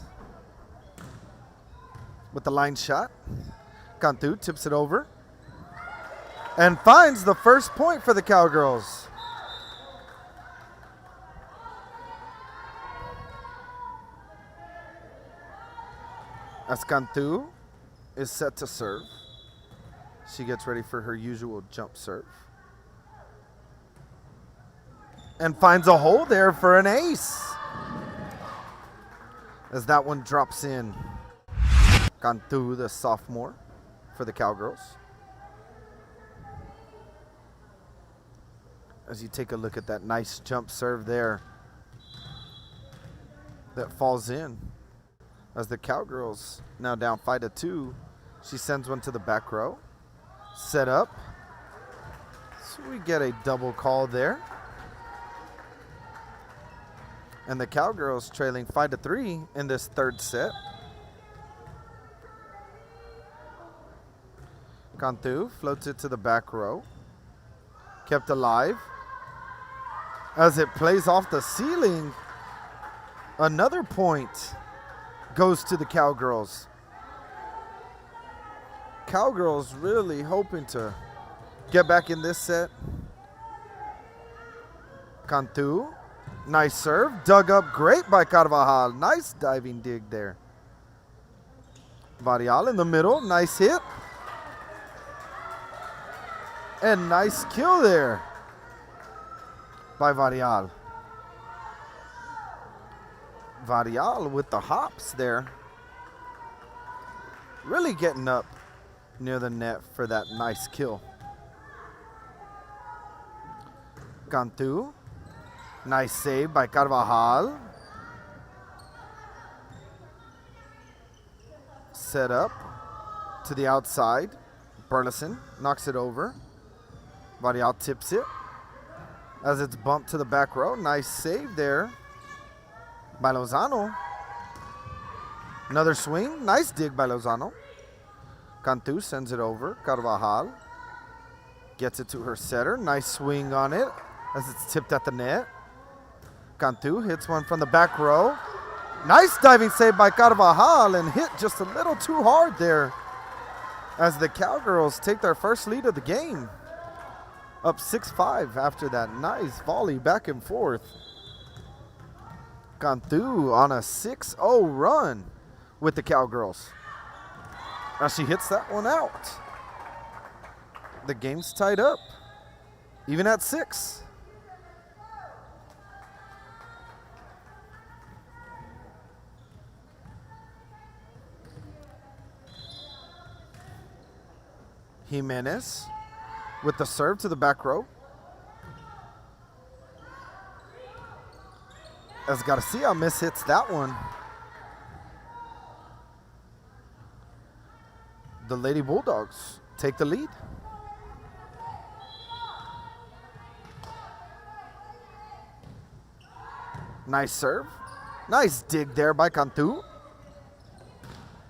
with the line shot. Cantu tips it over and finds the first point for the Cowgirls. As Cantu is set to serve. She gets ready for her usual jump serve. And finds a hole there for an ace. As that one drops in. Cantu, the sophomore for the Cowgirls. As you take a look at that nice jump serve there. That falls in. As the Cowgirls now down 5-2. She sends one to the back row. Set up. So we get a double call there. And the Cowgirls trailing 5-3 in this third set. Cantu floats it to the back row. Kept alive. As it plays off the ceiling, another point goes to the Cowgirls. Cowgirls really hoping to get back in this set. Cantu, nice serve, dug up great by Carvajal. Nice diving dig there. Varial in the middle, nice hit. And nice kill there by Varial. Varial with the hops there. Really getting up near the net for that nice kill. Cantu, nice save by Carvajal. Set up to the outside. Burleson knocks it over. Varial tips it as it's bumped to the back row. Nice save there by Lozano. Another swing. Nice dig by Lozano. Cantu sends it over. Carvajal gets it to her setter. Nice swing on it as it's tipped at the net. Cantu hits one from the back row. Nice diving save by Carvajal and hit just a little too hard there as the Cowgirls take their first lead of the game. Up 6-5 after that nice volley back and forth. Cantu on a 6-0 run with the Cowgirls. As she hits that one out. The game's tied up, even at 6. Jimenez with the serve to the back row. As Garcia mishits that one. The Lady Bulldogs take the lead. Nice serve. Nice dig there by Cantu.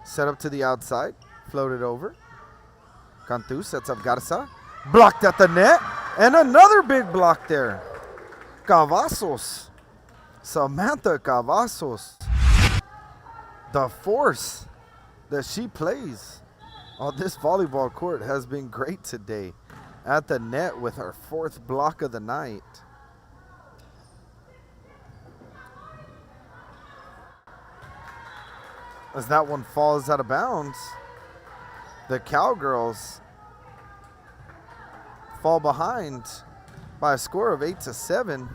Set up to the outside. Floated over. Cantu sets up Garza. Blocked at the net. And another big block there. Cavazos. Samantha Cavazos. The force that she plays on this volleyball court has been great today. At the net with her 4th block of the night. As that one falls out of bounds, the Cowgirls fall behind by a score of 8-7.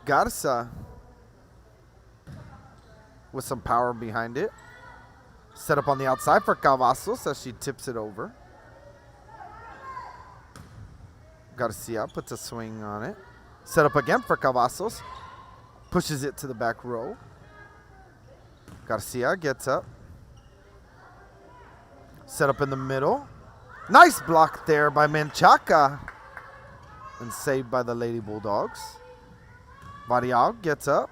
Garza with some power behind it. Set up on the outside for Cavazos as she tips it over. Garcia puts a swing on it. Set up again for Cavazos. Pushes it to the back row. Garcia gets up. Set up in the middle. Nice block there by Menchaca. And saved by the Lady Bulldogs. Varial gets up.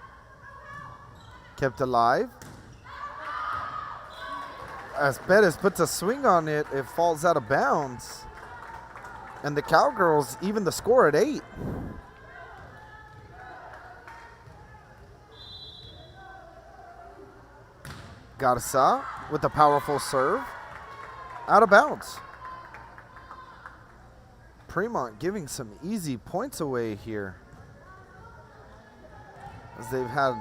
Kept alive. As Perez puts a swing on it, it falls out of bounds. And the Cowgirls even the score at 8. Garza with a powerful serve. Out of bounds. Premont giving some easy points away here. As they've had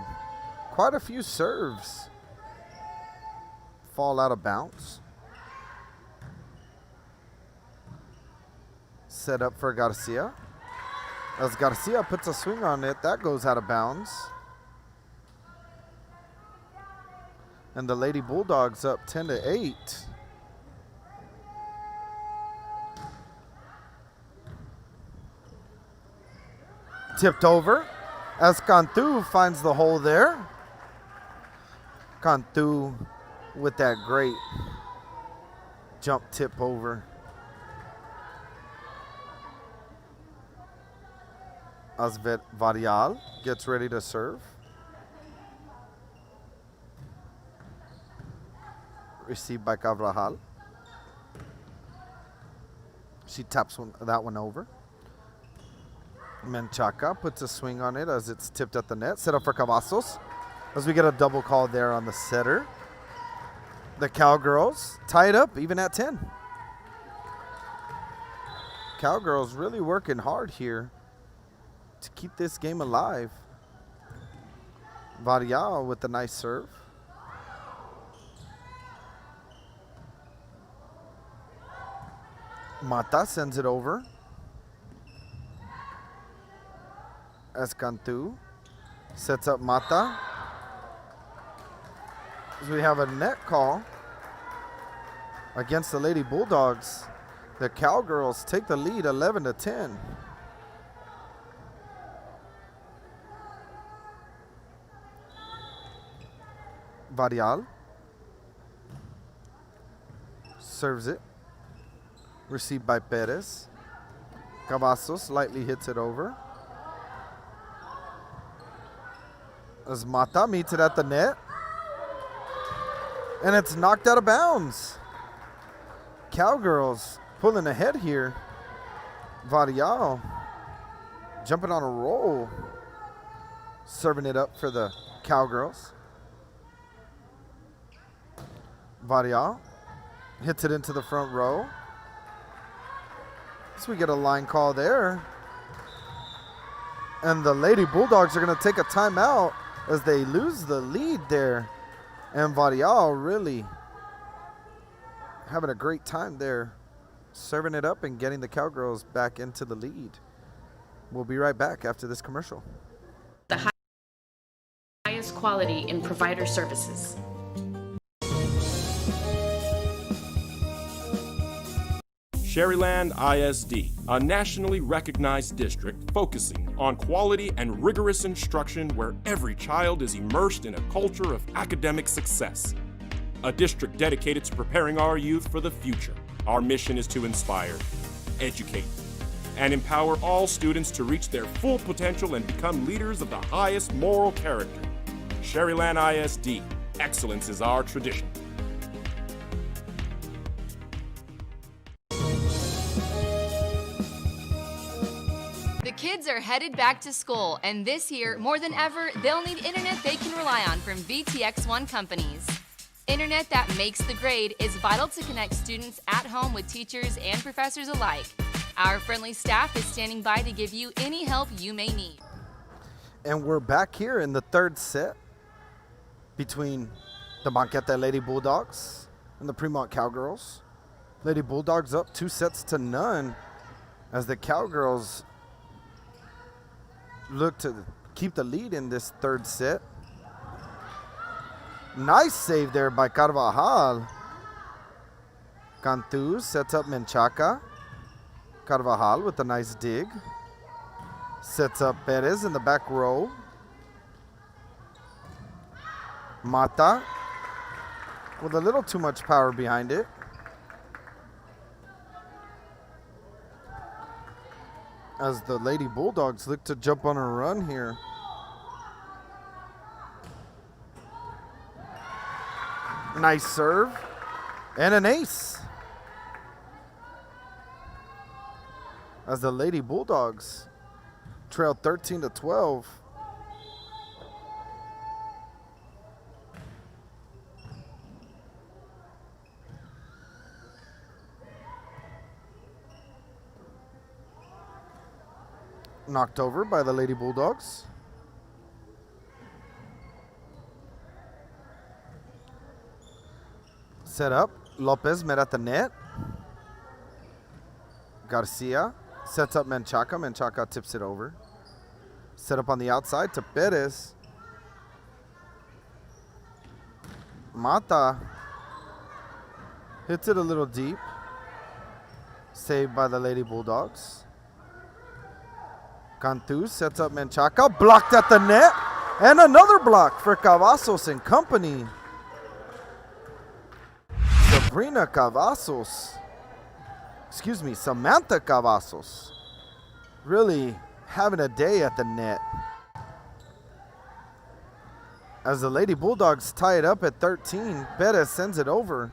quite a few serves fall out of bounds. Set up for Garcia. As Garcia puts a swing on it, that goes out of bounds. And the Lady Bulldogs up 10-8. Tipped over as Cantu finds the hole there. Cantu with that great jump tip over. As Varial gets ready to serve. Received by Carvajal. She taps that one over. Menchaca puts a swing on it as it's tipped at the net. Set up for Cavazos. As we get a double call there on the setter. The Cowgirls tied up even at 10. Cowgirls really working hard here to keep this game alive. Varial with a nice serve. Mata sends it over. As Cantu sets up Mata. As we have a net call against the Lady Bulldogs. The Cowgirls take the lead 11-10. Varial serves it. Received by Perez. Cavazos lightly hits it over. As Mata meets it at the net. And it's knocked out of bounds. Cowgirls pulling ahead here. Varial jumping on a roll. Serving it up for the Cowgirls. Varial hits it into the front row. So we get a line call there. And the Lady Bulldogs are going to take a timeout as they lose the lead there. And Varial really having a great time there, serving it up and getting the Cowgirls back into the lead. We'll be right back after this commercial. The highest quality in provider services. Sherryland ISD, a nationally recognized district focusing on quality and rigorous instruction where every child is immersed in a culture of academic success. A district dedicated to preparing our youth for the future. Our mission is to inspire, educate, and empower all students to reach their full potential and become leaders of the highest moral character. Sherryland ISD, excellence is our tradition. The kids are headed back to school, and this year, more than ever, they'll need internet they can rely on from VTX1 companies. Internet that makes the grade is vital to connect students at home with teachers and professors alike. Our friendly staff is standing by to give you any help you may need. And we're back here in the third set between the Banquete Lady Bulldogs and the Premont Cowgirls. Lady Bulldogs up 2-0 as the Cowgirls look to keep the lead in this third set. Nice save there by Carvajal. Cantu sets up Menchaca. Carvajal with a nice dig. Sets up Perez in the back row. Mata with a little too much power behind it. As the Lady Bulldogs look to jump on a run here. Nice serve and an ace. As the Lady Bulldogs trail 13-12. Knocked over by the Lady Bulldogs. Set up. Lopez met at the net. Garcia sets up Menchaca. Menchaca tips it over. Set up on the outside to Perez. Mata hits it a little deep. Saved by the Lady Bulldogs. Cantu sets up Menchaca. Blocked at the net. And another block for Cavazos and company. Samantha Cavazos. Really having a day at the net. As the Lady Bulldogs tie it up at 13, Perez sends it over.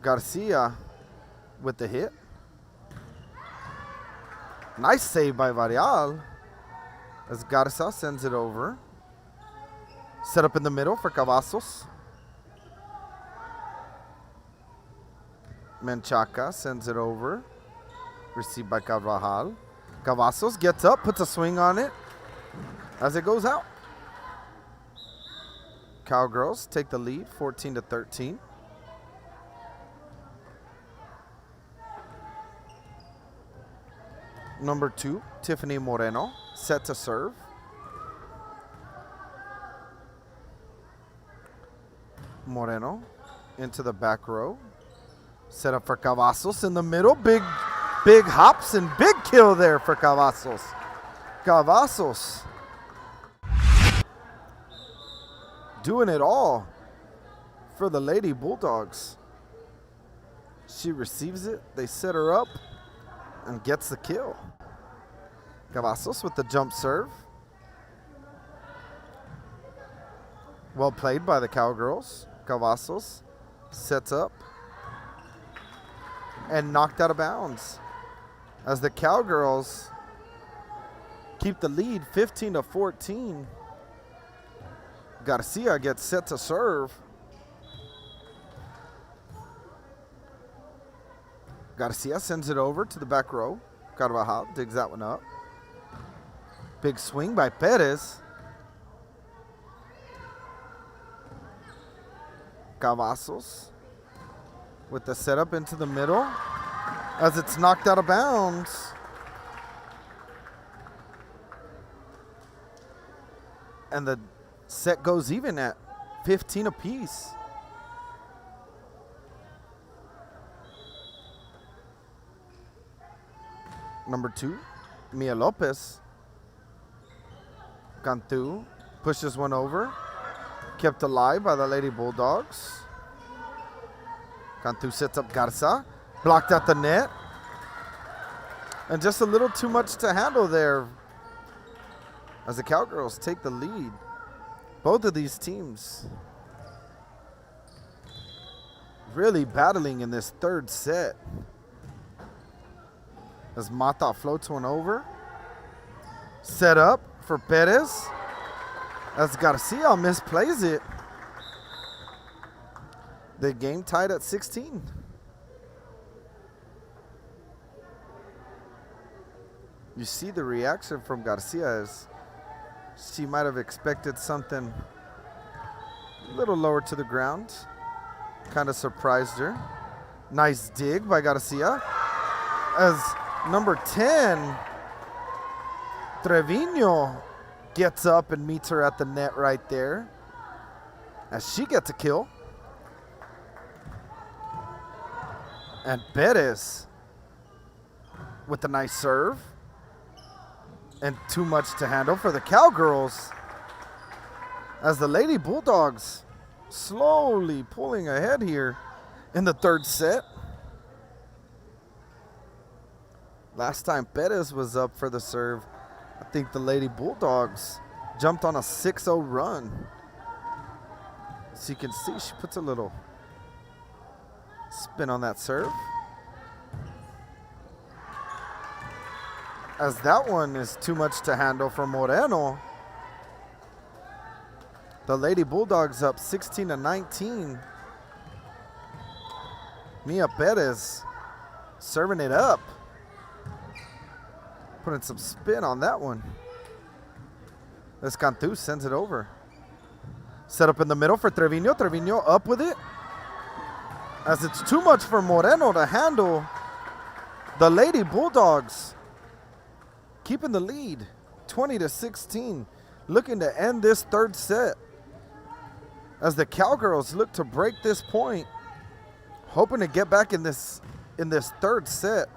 Garcia with the hit. Nice save by Varial. As Garza sends it over. Set up in the middle for Cavazos. Menchaca sends it over. Received by Carvajal. Cavazos gets up, puts a swing on it as it goes out. Cowgirls take the lead, 14-13. Number 2, Tiffany Moreno, set to serve. Moreno into the back row. Set up for Cavazos in the middle. Big hops and big kill there for Cavazos. Cavazos doing it all for the Lady Bulldogs. She receives it. They set her up and gets the kill. Cavazos with the jump serve. Well played by the Cowgirls. Cavazos sets up and knocked out of bounds as the Cowgirls keep the lead 15-14. Garcia gets set to serve. Garcia sends it over to the back row. Carvajal digs that one up. Big swing by Perez. Cavazos with the setup into the middle as it's knocked out of bounds. And the set goes even at 15 apiece. Number 2, Mia Lopez. Cantu pushes one over. Kept alive by the Lady Bulldogs. Cantu sets up Garza. Blocked at the net. And just a little too much to handle there as the Cowgirls take the lead. Both of these teams really battling in this third set. As Mata floats one over. Set up for Perez. As Garcia misplays it. The game tied at 16. You see the reaction from Garcia as she might have expected something a little lower to the ground. Kind of surprised her. Nice dig by Garcia. As number 10, Trevino gets up and meets her at the net right there. As she gets a kill. And Perez with a nice serve. And too much to handle for the Cowgirls. As the Lady Bulldogs slowly pulling ahead here in the third set. Last time Perez was up for the serve, I think the Lady Bulldogs jumped on a 6-0 run. As you can see, she puts a little spin on that serve. As that one is too much to handle for Moreno. The Lady Bulldogs up 16-19. Mia Perez serving it up. Putting some spin on that one. As Cantu sends it over. Set up in the middle for Trevino. Trevino up with it. As it's too much for Moreno to handle. The Lady Bulldogs keeping the lead, 20-16. Looking to end this third set. As the Cowgirls look to break this point. Hoping to get back in this third set.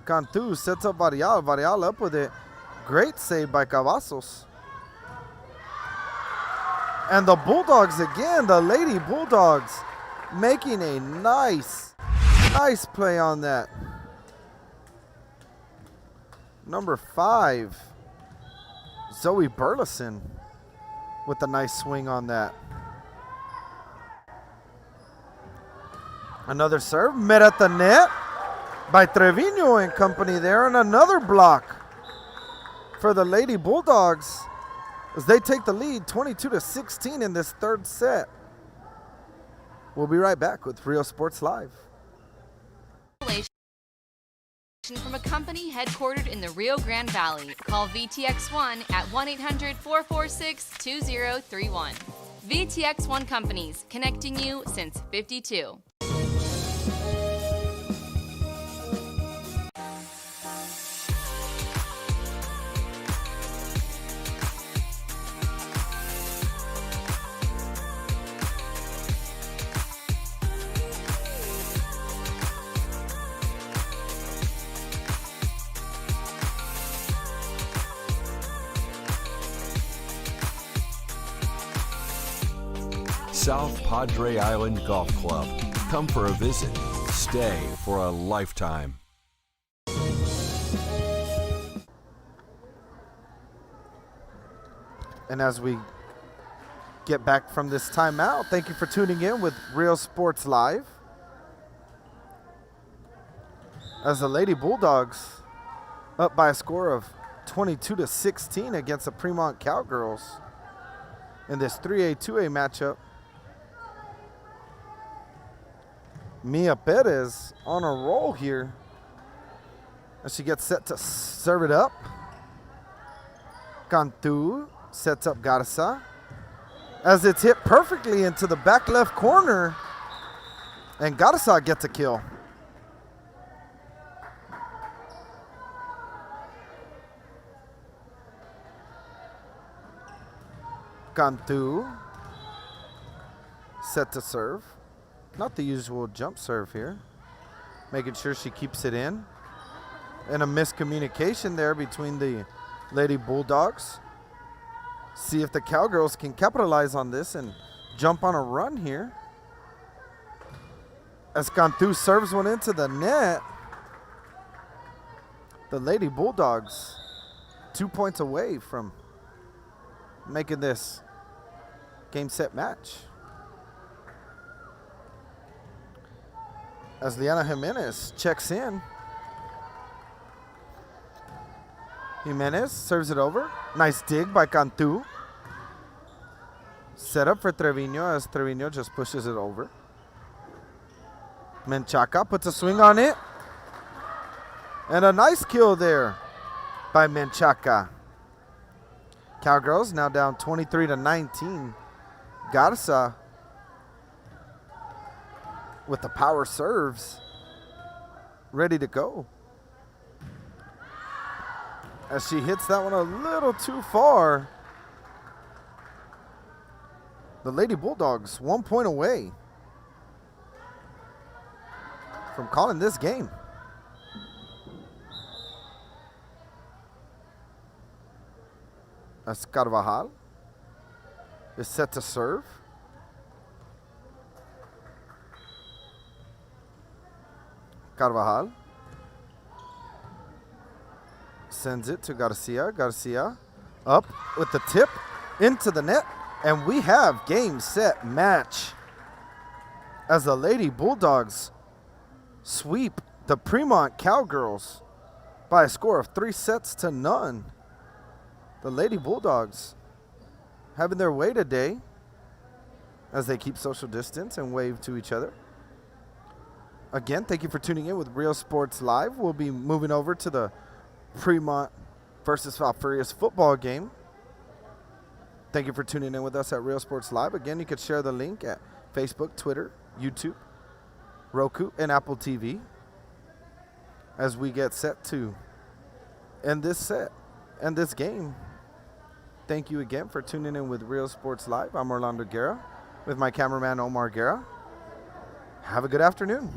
Cantu sets up Varial. Varial up with it. Great save by Cavazos. And the Bulldogs again, the Lady Bulldogs, making a nice play on that. Number 5, Zoe Burleson with a nice swing on that. Another serve, met at the net by Trevino and company there, and another block for the Lady Bulldogs as they take the lead 22-16 in this third set. We'll be right back with Rio Sports Live. From a company headquartered in the Rio Grande Valley, call VTX1 at 1-800-446-2031. VTX1 Companies, connecting you since 52. South Padre Island Golf Club. Come for a visit. Stay for a lifetime. And as we get back from this timeout, thank you for tuning in with Real Sports Live. As the Lady Bulldogs up by a score of 22-16 against the Premont Cowgirls in this 3A, 2A matchup. Mia Perez on a roll here as she gets set to serve it up. Cantu sets up Garza as it's hit perfectly into the back left corner, and Garza gets a kill. Cantu set to serve. Not the usual jump serve here. Making sure she keeps it in. And a miscommunication there between the Lady Bulldogs. See if the Cowgirls can capitalize on this and jump on a run here. As Cantu serves one into the net. The Lady Bulldogs 2 points away from making this game set match. As Liana Jimenez checks in. Jimenez serves it over. Nice dig by Cantu. Set up for Trevino as Trevino just pushes it over. Menchaca puts a swing on it. And a nice kill there by Menchaca. Cowgirls now down 23-19. Garza with the power serves. Ready to go. As she hits that one a little too far. The Lady Bulldogs 1 point away from calling this game. As Carvajal is set to serve. Carvajal sends it to Garcia. Garcia up with the tip into the net. And we have game, set, match. As the Lady Bulldogs sweep the Premont Cowgirls by a score of 3-0. The Lady Bulldogs having their way today as they keep social distance and wave to each other. Again, thank you for tuning in with Real Sports Live. We'll be moving over to the Premont versus Falfurrias football game. Thank you for tuning in with us at Real Sports Live. Again, you could share the link at Facebook, Twitter, YouTube, Roku, and Apple TV as we get set to end this set and this game. Thank you again for tuning in with Real Sports Live. I'm Orlando Guerra with my cameraman Omar Guerra. Have a good afternoon.